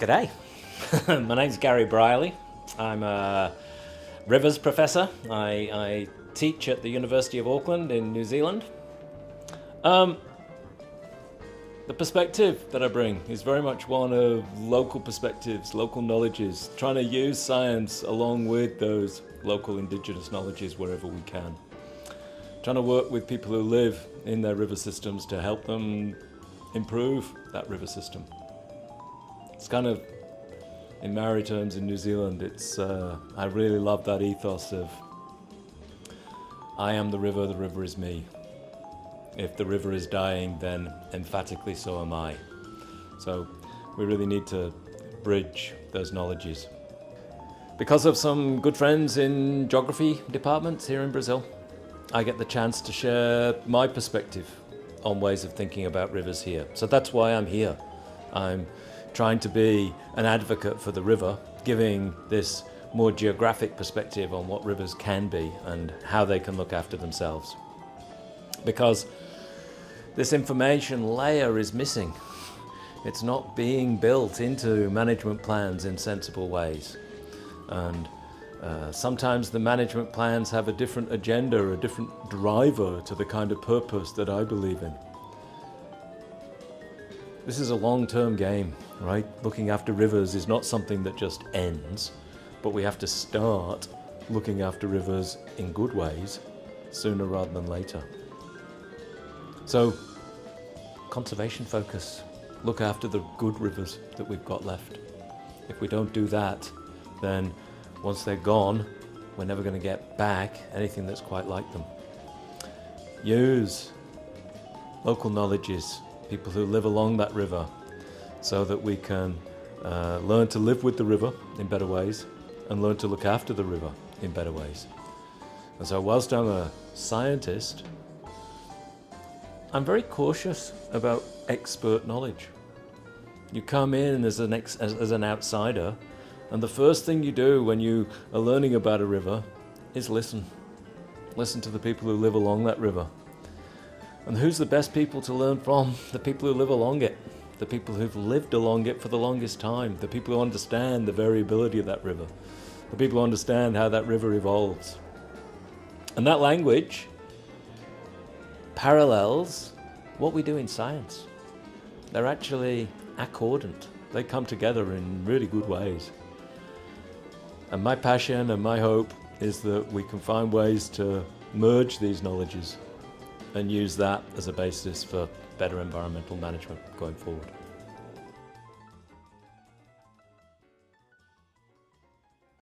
G'day, my name's Gary Brierley. I'm a rivers professor. I teach at the University of Auckland in New Zealand. The perspective that I bring is very much one of local perspectives, local knowledges, trying to use science along with those local indigenous knowledges wherever we can. Trying to work with people who live in their river systems to help them improve that river system. It's kind of, in Maori terms in New Zealand, I really love that ethos of I am the river is me. If the river is dying, then emphatically so am I. So we really need to bridge those knowledges. Because of some good friends in geography departments here in Brazil, I get the chance to share my perspective on ways of thinking about rivers here. So that's why I'm here. I'm trying to be an advocate for the river, giving this more geographic perspective on what rivers can be and how they can look after themselves. Because this information layer is missing. It's not being built into management plans in sensible ways. And sometimes the management plans have a different agenda, a different driver to the kind of purpose that I believe in. This is a long-term game, right? Looking after rivers is not something that just ends, but we have to start looking after rivers in good ways sooner rather than later. So, conservation focus. Look after the good rivers that we've got left. If we don't do that, then once they're gone, we're never going to get back anything that's quite like them. Use local knowledges, people who live along that river, so that we can learn to live with the river in better ways and learn to look after the river in better ways. And so whilst I'm a scientist, I'm very cautious about expert knowledge. You come in as an outsider, and the first thing you do when you are learning about a river is listen. Listen to the people who live along that river. And who's the best people to learn from? The people who live along it. The people who've lived along it for the longest time. The people who understand the variability of that river. The people who understand how that river evolves. And that language parallels what we do in science. They're actually accordant. They come together in really good ways. And my passion and my hope is that we can find ways to merge these knowledges and use that as a basis for better environmental management going forward.